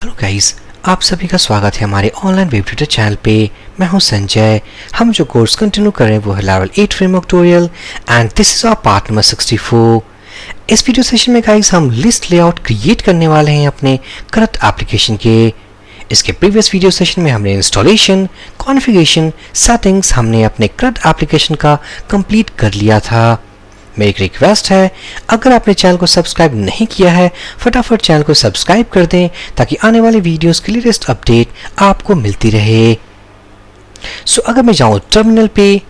Hello guys, आप सभी का स्वागत है हमारे ऑनलाइन वेब ट्यूटर चैनल पे। मैं हूं संजय। हम जो कोर्स कंटिन्यू कर रहे हैं वो है Laravel 8 framework tutorial and this is our part number 64। इस वीडियो सेशन में गाइस हम लिस्ट लेआउट क्रिएट करने वाले हैं अपने करंट एप्लीकेशन के। इसके प्रीवियस वीडियो सेशन में हमने इंस्टॉलेशन, कॉन्फ़िगरेशन, सेटिंग्स हमने अपने करंट एप्लीकेशन का कंप्लीट कर लिया था। मेरी एक रिक्वेस्ट है, अगर आपने चैनल को सब्सक्राइब नहीं किया है फटाफट चैनल को सब्सक्राइब कर दें ताकि आने वाले वीडियोस की लेटेस्ट अपडेट आपको मिलती रहे। सो अगर मैं जाऊं टर्मिनल पे,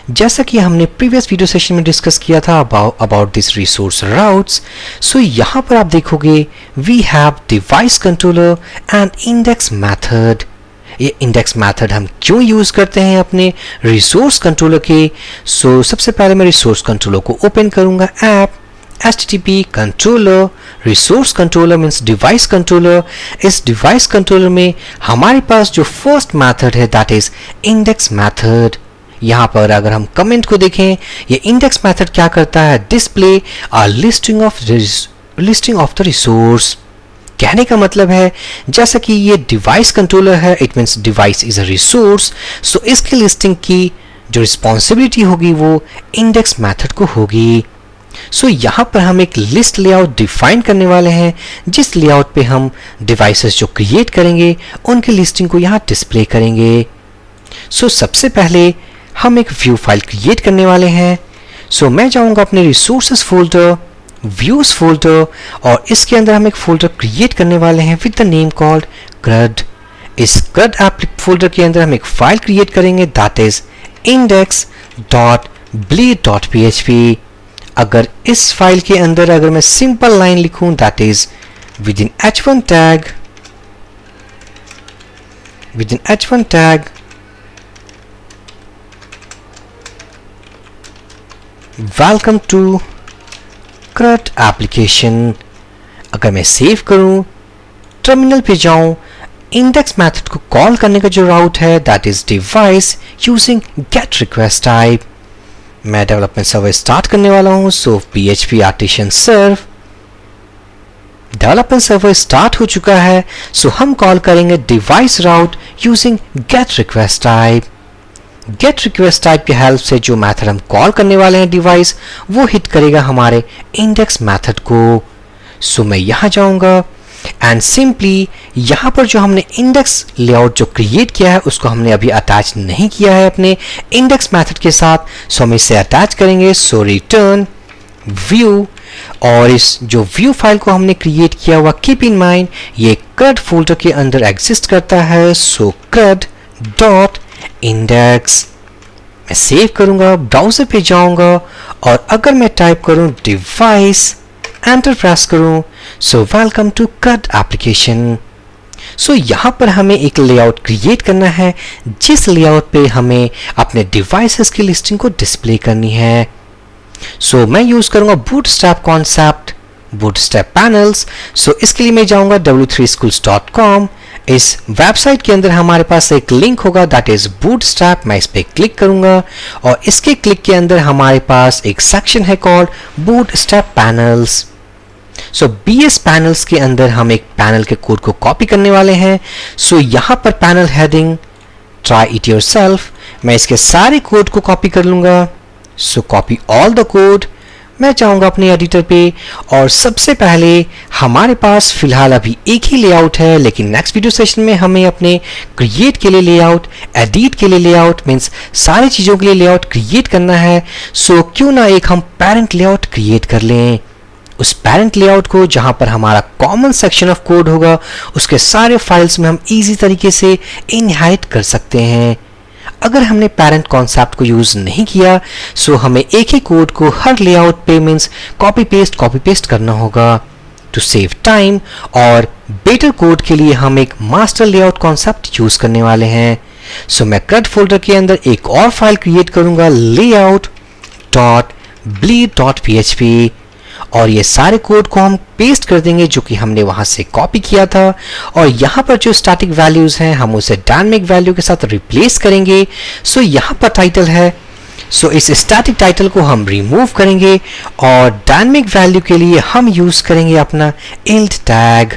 जैसा कि हमने प्रीवियस वीडियो सेशन में डिस्कस किया था about this resource routes, so यहाँ पर आप देखोगे we have device controller and index method. ये इंडेक्स मेथड हम क्यों यूज करते हैं अपने रिसोर्स कंट्रोलर के? सो सबसे पहले मैं रिसोर्स कंट्रोलर को ओपन करूंगा। App http controller resource controller means device controller. इस डिवाइस कंट्रोलर में हमारे पास जो फर्स्ट मेथड है दैट इज इंडेक्स मेथड। यहाँ पर अगर हम कमेंट को देखें, ये इंडेक्स मेथड क्या करता है? Display a listing of the resource. कहने का मतलब है जैसा कि ये डिवाइस कंट्रोलर है, it means device is a resource, so इसकी लिस्टिंग की जो रिस्पॉन्सिबिलिटी होगी वो इंडेक्स मेथड को होगी। सो यहाँ पर हम एक लिस्ट लेआउट डिफाइन करने वाले हैं जिस लेआउट पे हम डिवाइसेस जो क्रिएट करेंगे उनकी लिस्टिंग को यहाँ डिस्प्ले करेंगे। सो सबसे पहले हम एक व्यू फाइल क्रिएट करने वाले हैं। सो मैं जाऊँगा अपने रिसोर्सेस फोल्डर, व्यूज फोल्डर, और इसके अंदर हम एक फोल्डर क्रिएट करने वाले हैं with the name called CRUD। इस CRUD ऐप फोल्डर के अंदर हम एक फाइल क्रिएट करेंगे दैट इज index.bleed.php। अगर इस फाइल के अंदर अगर मैं सिंपल लाइन लिखूं that is within h1 tag welcome to CRUD application. अगर मैं सेव करूं, टर्मिनल पे जाऊं, इंडेक्स मेथड को कॉल करने का जो राउट है that is device using get request type. मैं डेवलपमेंट सर्वर स्टार्ट करने वाला हूं, so PHP artisan serve. Development server start हो चुका है, सो हम कॉल करेंगे device route using get request type. Get request type की हेल्प से जो मेथड हम कॉल करने वाले हैं डिवाइस, वो हिट करेगा हमारे इंडेक्स मेथड को। सो मैं यहाँ जाऊँगा एंड सिंपली यहाँ पर जो हमने इंडेक्स लेआउट जो क्रिएट किया है उसको हमने अभी अटैच नहीं किया है अपने इंडेक्स मेथड के साथ, सो हम इसे अटैच करेंगे। सो रिटर्न व्यू, और इस जो व्यू फाइल को हमने क्रिएट किया हुआ कीप इन माइंड ये CRUD फोल्डर के अंदर एग्जिस्ट करता है। सो CRUD डॉट इंडेक्स। मैं सेव करूंगा, ब्राउजर पे जाऊंगा, और अगर मैं टाइप करूं डिवाइस, एंटर प्रेस करूं, so welcome to CRUD application. So यहां पर हमें एक लेआउट क्रिएट करना है जिस लेआउट पे हमें अपने डिवाइसेस की लिस्टिंग को डिस्प्ले करनी है। सो मैं यूज करूंगा बूटस्ट्रैप कॉन्सेप्ट, बूटस्ट्रैप पैनल्स। सो इसके लिए मैं जाऊंगा w3schools.com। इस वेबसाइट के अंदर हमारे पास एक लिंक होगा दैट इज बूटस्ट्रैप। मैं इस पे क्लिक करूंगा और इसके क्लिक के अंदर हमारे पास एक सेक्शन है कॉल्ड बूटस्ट्रैप पैनल्स। सो BS पैनल्स के अंदर हम एक पैनल के कोड को कॉपी करने वाले हैं। सो यहाँ पर panel heading try it yourself, मैं इसके सारे कोड को कॉपी कर लूंगा। सो कॉपी ऑल द कोड। मैं चाहूंगा अपने एडिटर पे, और सबसे पहले हमारे पास फिलहाल अभी एक ही लेआउट है, लेकिन नेक्स्ट वीडियो सेशन में हमें अपने क्रिएट के लिए लेआउट, एडिट के लिए लेआउट मींस सारी चीज़ों के लिए लेआउट क्रिएट करना है। सो क्यों ना एक हम पेरेंट लेआउट क्रिएट कर लें। उस पेरेंट लेआउट को जहां पर हमारा कॉमन सेक्शन ऑफ कोड होगा उसके सारे फाइल्स में हम इजी तरीके से इनहेरिट कर सकते हैं। अगर हमने पेरेंट कॉन्सेप्ट को यूज नहीं किया, सो हमें एक ही कोड को हर लेआउट पे मींस कॉपी पेस्ट करना होगा टू सेव टाइम। और बेटर कोड के लिए हम एक मास्टर लेआउट कॉन्सेप्ट यूज करने वाले हैं। सो मैं CRUD फोल्डर के अंदर एक और फाइल क्रिएट करूंगा layout.bleed.php, और ये सारे कोड को हम पेस्ट कर देंगे जो कि हमने वहां से कॉपी किया था। और यहाँ पर जो स्टैटिक वैल्यूज हैं हम उसे डायनामिक वैल्यू के साथ रिप्लेस करेंगे। सो यहाँ पर टाइटल है, सो इस स्टैटिक टाइटल को हम रिमूव करेंगे और डायनामिक वैल्यू के लिए हम यूज करेंगे अपना इल्ड टैग।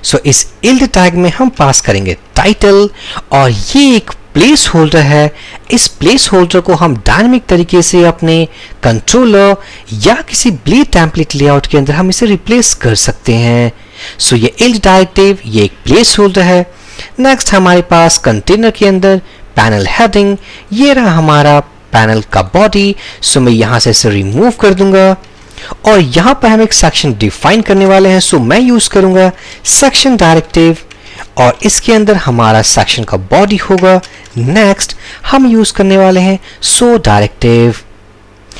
सो इस इल्ड टैग में हम पास करेंगे टाइटल और ये एक प्लेस होल्डर है। इस प्लेस होल्डर को हम डायनामिक तरीके से अपने कंट्रोलर या किसी ब्लीड टेम्पलेट लेआउट के अंदर हम इसे रिप्लेस कर सकते हैं। सो ये इल्ड डायरेक्टिव ये एक प्लेस होल्डर है। नेक्स्ट हमारे पास कंटेनर के अंदर पैनल हेडिंग, ये रहा हमारा पैनल का बॉडी। सो मैं यहां से इसे रिमूव कर दूंगा और यहां पर हम एक सेक्शन डिफाइन करने वाले हैं। सो मैं यूज करूंगा सेक्शन डायरेक्टिव और इसके अंदर हमारा सेक्शन का बॉडी होगा। नेक्स्ट हम यूज करने वाले हैं सो डायरेक्टिव।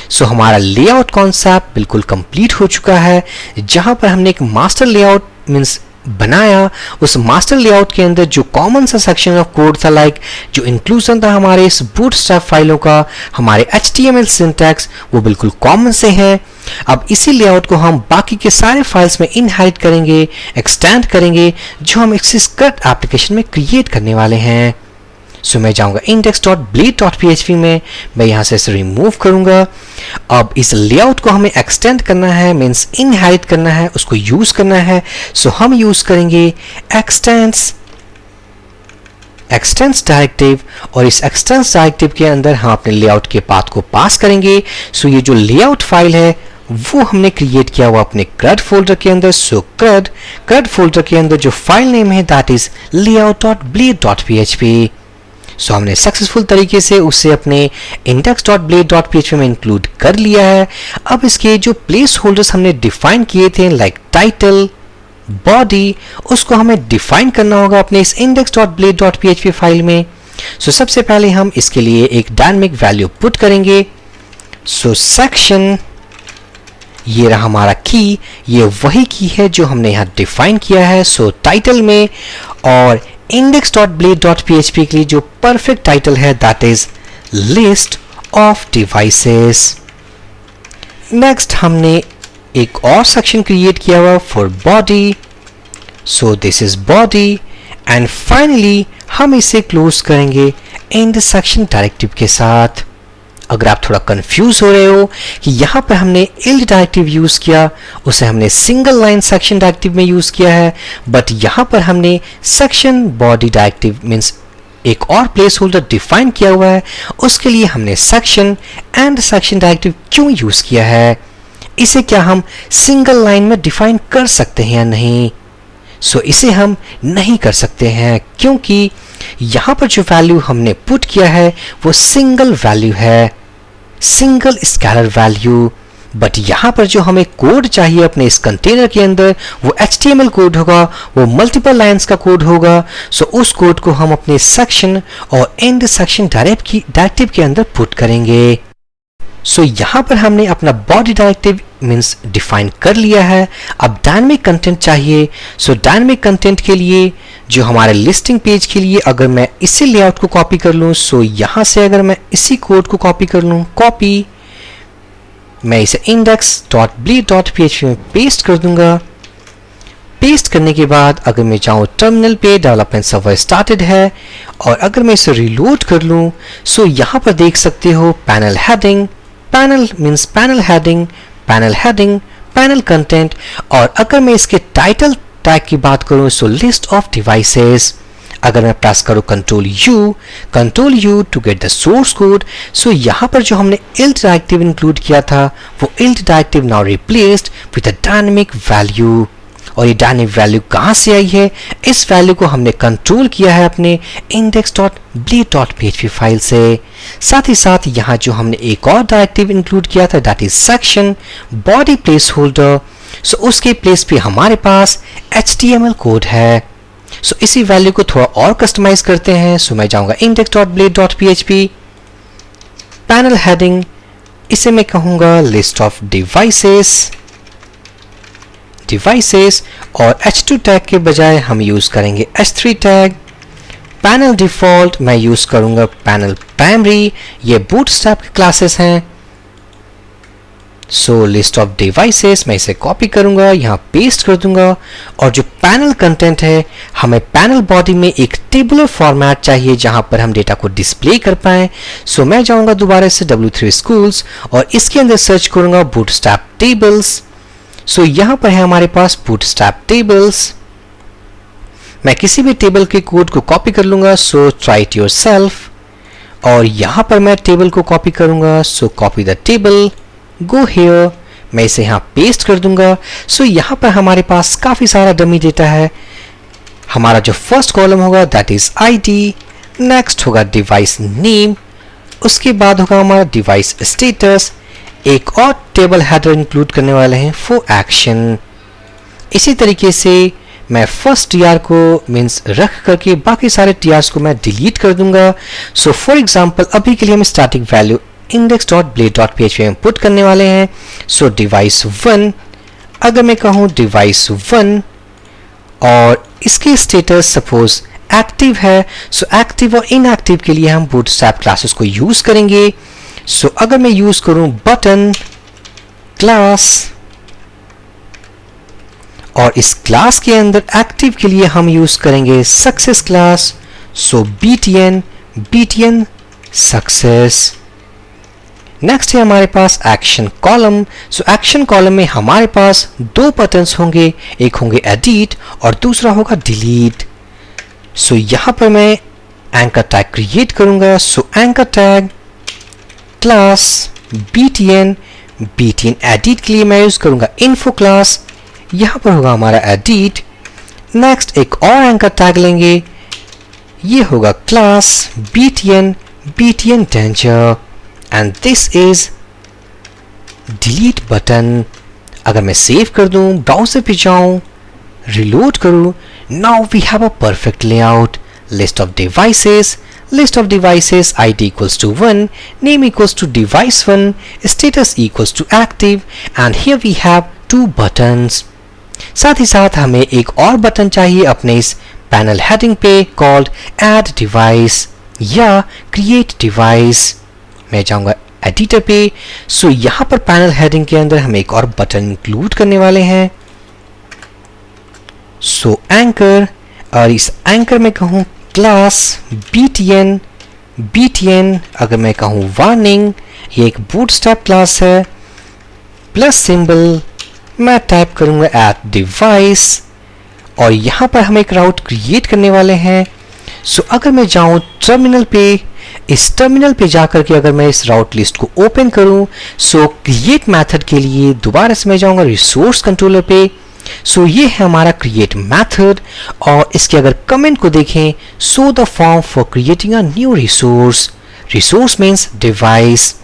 सो हमारा लेआउट कॉन्सेप्ट बिल्कुल कंप्लीट हो चुका है, जहां पर हमने एक मास्टर लेआउट मींस बनाया। उस मास्टर लेआउट के अंदर जो कॉमन सा सेक्शन ऑफ कोड था, लाइक जो इंक्लूजन था हमारे इस बूटस्ट्रैप फाइलों का, हमारे HTML सिंटैक्स वो बिल्कुल कॉमन से हैं। अब इसी लेआउट को हम बाकी के सारे फाइल्स में इनहेरिट करेंगे, एक्सटेंड करेंगे, जो हम इस स्क्रिप्ट एप्लीकेशन में क्रिएट करने वाले हैं। सो मैं जाऊंगा index.bleed.php में, मैं यहां से इसे रिमूव करूंगा। अब इस लेआउट को हमें एक्सटेंड करना है, मींस इनहेरिट करना है, उसको यूज करना है। सो हम यूज करेंगे एक्सटेंस डायरेक्टिव और इस एक्सटेंस डायरेक्टिव के अंदर हम अपने लेआउट के पाथ को पास करेंगे। सो ये जो लेआउट फाइल है वो हमने क्रिएट किया हुआ अपने CRUD फोल्डर के अंदर। सो CRUD फोल्डर के अंदर जो फाइल नेम है दैट इज layout.bleed.php। सो हमने सक्सेसफुल तरीके से उसे अपने index.bleed.php में इंक्लूड कर लिया है। अब इसके जो प्लेस होल्डर्स हमने डिफाइन किए थे लाइक टाइटल, बॉडी, उसको हमें डिफाइन करना होगा अपने इस index.bleed.php फाइल में। सो सबसे पहले हम इसके लिए एक डायनामिक वैल्यू पुट करेंगे। सो सेक्शन, ये रहा हमारा की, ये वही की है जो हमने यहाँ डिफाइन किया है। सो टाइटल में और index.bleed.php के लिए जो परफेक्ट टाइटल है that is list of devices. Next हमने एक और सेक्शन क्रिएट किया हुआ for body. So this is body and finally हम इसे क्लोज करेंगे एंड सेक्शन डायरेक्टिव के साथ। अगर आप थोड़ा कंफ्यूज हो रहे हो कि यहाँ पर हमने इल्ड डायरेक्टिव यूज किया, उसे हमने सिंगल लाइन सेक्शन डायरेक्टिव में यूज किया है, बट यहाँ पर हमने सेक्शन बॉडी डायरेक्टिव मींस एक और प्लेस होल्डर डिफाइन किया हुआ है, उसके लिए हमने सेक्शन एंड सेक्शन डायरेक्टिव क्यों यूज किया है, इसे क्या हम सिंगल लाइन में डिफाइन कर सकते हैं या नहीं। सो इसे हम नहीं कर सकते हैं क्योंकि यहां पर जो वैल्यू हमने पुट किया है वो सिंगल वैल्यू है, सिंगल स्केलर वैल्यू। बट यहां पर जो हमें कोड चाहिए अपने इस कंटेनर के अंदर वो HTML कोड होगा, वो मल्टीपल लाइंस का कोड होगा। सो उस कोड को हम अपने सेक्शन और एंड सेक्शन डायरेक्टिव के अंदर पुट करेंगे। सो यहाँ पर हमने अपना बॉडी डायरेक्टिव मींस डिफाइन कर लिया है। अब डायनामिक कंटेंट चाहिए। सो डायनामिक कंटेंट के लिए जो हमारे लिस्टिंग पेज के लिए अगर मैं इसी लेआउट को कॉपी कर लूँ, सो यहाँ से अगर मैं इसी कोड को कॉपी कर लूँ, कॉपी, मैं इसे index.bleed.php में पेस्ट कर दूंगा। पेस्ट करने के बाद अगर मैं जाऊँ टर्मिनल पे, डेवलपमेंट सर्वर स्टार्टेड है और अगर मैं इसे रिलोड कर लूँ, सो यहाँ पर देख सकते हो panel heading, panel means panel heading, panel heading, panel content. और अगर मैं इसके टाइटल टैग की बात करूं सो लिस्ट ऑफ डिवाइसेस। अगर मैं प्रेस करूं control U to get the source code, so यहाँ पर जो हमने इल्ड डायरेक्टिव इंक्लूड किया था वो yield directive now replaced with a dynamic value. और ये डायनामिक वैल्यू कहाँ से आई है, इस वैल्यू को हमने कंट्रोल किया है अपने index.bleed.php फाइल से। साथ ही साथ यहाँ जो हमने एक और डायरेक्टिव इंक्लूड किया था that is section body placeholder. So उसके प्लेस पे हमारे पास HTML कोड है। सो इसी वैल्यू को थोड़ा और कस्टमाइज करते हैं। सो मैं जाऊंगा index.bleed.php, पैनल हेडिंग, इसे मैं कहूंगा लिस्ट ऑफ डिवाइसेस और H2 टैग के बजाय हम यूज करेंगे H3 टैग। पैनल डिफॉल्ट मैं यूज करूंगा पैनल प्राइमरी, ये बूटस्ट्रैप के क्लासेस हैं। सो लिस्ट ऑफ डिवाइसेस मैं इसे कॉपी करूंगा, यहाँ पेस्ट कर दूंगा। और जो पैनल कंटेंट है, हमें पैनल बॉडी में एक टेबुलर फॉर्मेट चाहिए जहां पर हम डेटा को डिस्प्ले कर पाएं। सो मैं जाऊंगा दोबारा से W3 Schools और इसके अंदर सर्च करूंगा बूटस्ट्रैप टेबल्स। सो यहाँ पर है हमारे पास बूटस्ट्रैप टेबल्स। मैं किसी भी टेबल के कोड को कॉपी कर लूंगा, सो ट्राई इट योरसेल्फ। और यहाँ पर मैं टेबल को कॉपी करूंगा, सो copy the table, go here, मैं इसे यहाँ पेस्ट कर दूंगा। सो यहाँ पर हमारे पास काफी सारा डमी डेटा है। हमारा जो फर्स्ट कॉलम होगा दैट इज आईडी, नेक्स्ट होगा डिवाइस नेम, उसके बाद होगा हमारा डिवाइस स्टेटस, एक और टेबल हेडर इंक्लूड करने वाले हैं फॉर एक्शन। इसी तरीके से मैं फर्स्ट टीआर को मीन्स रख करके बाकी सारे टीआरस को मैं डिलीट कर दूंगा। सो फॉर एग्जांपल अभी के लिए हम स्टैटिक वैल्यू index.blade.php में पुट करने वाले हैं। सो डिवाइस 1, अगर मैं कहूँ डिवाइस 1 और इसके स्टेटस सपोज एक्टिव है, सो एक्टिव और इनएक्टिव के लिए हम बूटस्ट्रैप क्लासेस को यूज करेंगे। सो अगर मैं यूज करूं बटन क्लास और इस क्लास के अंदर एक्टिव के लिए हम यूज करेंगे success class, so btn success. Next है हमारे पास action column. So action column में हमारे पास दो बटन्स होंगे, एक होंगे एडिट और दूसरा होगा डिलीट। सो यहां पर मैं एंकर टैग क्रिएट करूंगा। So anchor tag class btn edit के लिए मैं यूज करूंगा इन्फो क्लास, यहां पर होगा हमारा एडिट। नेक्स्ट एक और एंकर टैग लेंगे, ये होगा class btn danger and this is delete button. अगर मैं सेव कर दूं, ब्राउजर पे जाऊं, रिलोड करूं, now we have a perfect layout. List of devices id equals to 1, name equals to device 1, status equals to active and here we have 2 buttons। साथ ही साथ हमें एक और बटन चाहिए अपने इस पैनल हेडिंग पे कॉल्ड add device या create device। मैं जाऊंगा एडिटर पे। सो यहां पर पैनल हेडिंग के अंदर हम एक और बटन इंक्लूड करने वाले हैं, सो एंकर, और इस एंकर में कहूं क्लास btn, अगर मैं कहूं वार्निंग, ये एक बूटस्ट्रैप क्लास है, प्लस सिंबल, मैं टाइप करूंगा एट डिवाइस और यहां पर हम एक राउट क्रिएट करने वाले हैं। सो अगर मैं जाऊं टर्मिनल पे, इस टर्मिनल पे जाकर के अगर मैं इस राउट लिस्ट को ओपन करूं, सो क्रिएट मेथड के लिए दोबारा से मैं जाऊंगा रिसोर्स कंट्रोलर पे। सो ये है हमारा क्रिएट मेथड और इसके अगर कमेंट को देखें, so the form for creating a new resource means device.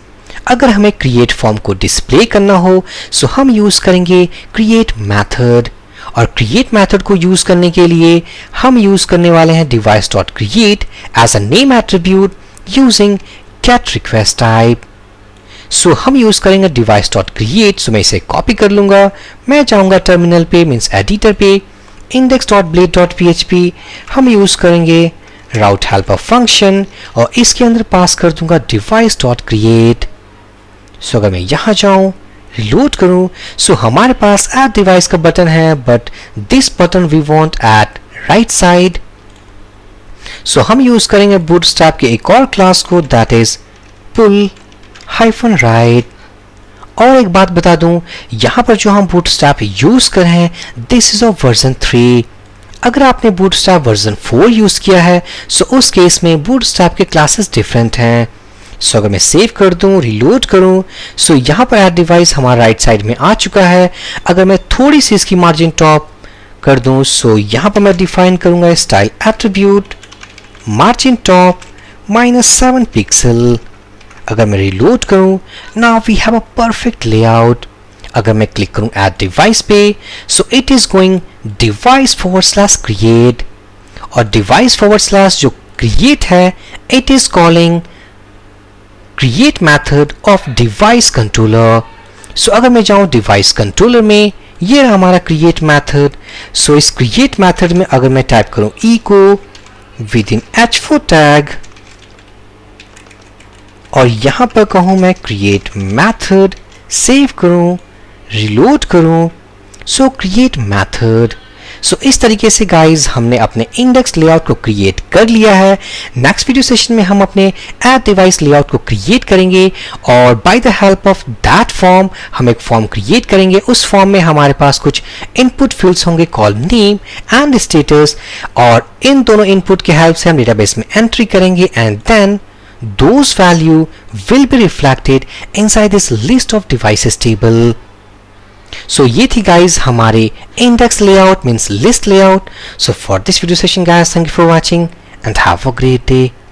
अगर हमें क्रिएट फॉर्म को डिस्प्ले करना हो, सो हम यूज करेंगे क्रिएट मेथड और क्रिएट मेथड को यूज करने के लिए हम यूज करने वाले हैं device.create as a name attribute using get request type. So हम यूज करेंगे device.create। सो मैं इसे कॉपी कर लूंगा, मैं जाऊंगा टर्मिनल पे मीन्स एडिटर पे, index.blade.php हम यूज करेंगे राउट हेल्पर फंक्शन और इसके अंदर पास कर दूंगा device.create। सो अगर मैं यहां जाऊं, रिलोड करूं, सो हमारे पास एड डिवाइस का बटन है, but this button we want at right side. So हम यूज करेंगे बूटस्ट्रैप के एक और क्लास को दैट इज pull-right। और एक बात बता दूं, यहां पर जो हम बूटस्ट्रैप यूज कर रहे हैं दिस इज ऑफ वर्जन 3। अगर आपने बूटस्ट्रैप वर्जन 4 यूज किया है, सो उस केस में बूटस्ट्रैप के क्लासेस डिफरेंट हैं। सो अगर मैं सेव कर दूं, रिलोड करूं, सो यहां पर एड डिवाइस हमारा राइट साइड में आ चुका है। अगर मैं थोड़ी सी इसकी मार्जिन टॉप कर दूं, सो यहां पर मैं डिफाइन करूंगा style attribute margin top -7 pixel. अगर मैं रिलोड करूं, now we have a perfect layout. अगर मैं क्लिक करूं एड डिवाइस पे, so it is going device/create और device/ जो create है, it is calling create method of device controller। सो अगर मैं जाऊं डिवाइस कंट्रोलर में, ये रहा हमारा create method। सो इस create method में अगर मैं टाइप करूं echo within h4 tag और यहां पर कहूं मैं create method, सेव करूं, रिलोड करूं, सो create method। सो इस तरीके से गाइज हमने अपने इंडेक्स लेआउट को क्रिएट कर लिया है। नेक्स्ट वीडियो सेशन में हम अपने ऐप डिवाइस लेआउट को क्रिएट करेंगे और by the help of that form हम एक फॉर्म क्रिएट करेंगे। उस फॉर्म में हमारे पास कुछ इनपुट फील्ड्स होंगे कॉल्ड नेम एंड स्टेटस, और इन दोनों इनपुट के हेल्प से हम डेटाबेस में एंट्री करेंगे and then those value will be reflected inside this list of devices table. So ये थी guys हमारे index layout means list layout. So for this video session guys, thank you for watching and have a great day.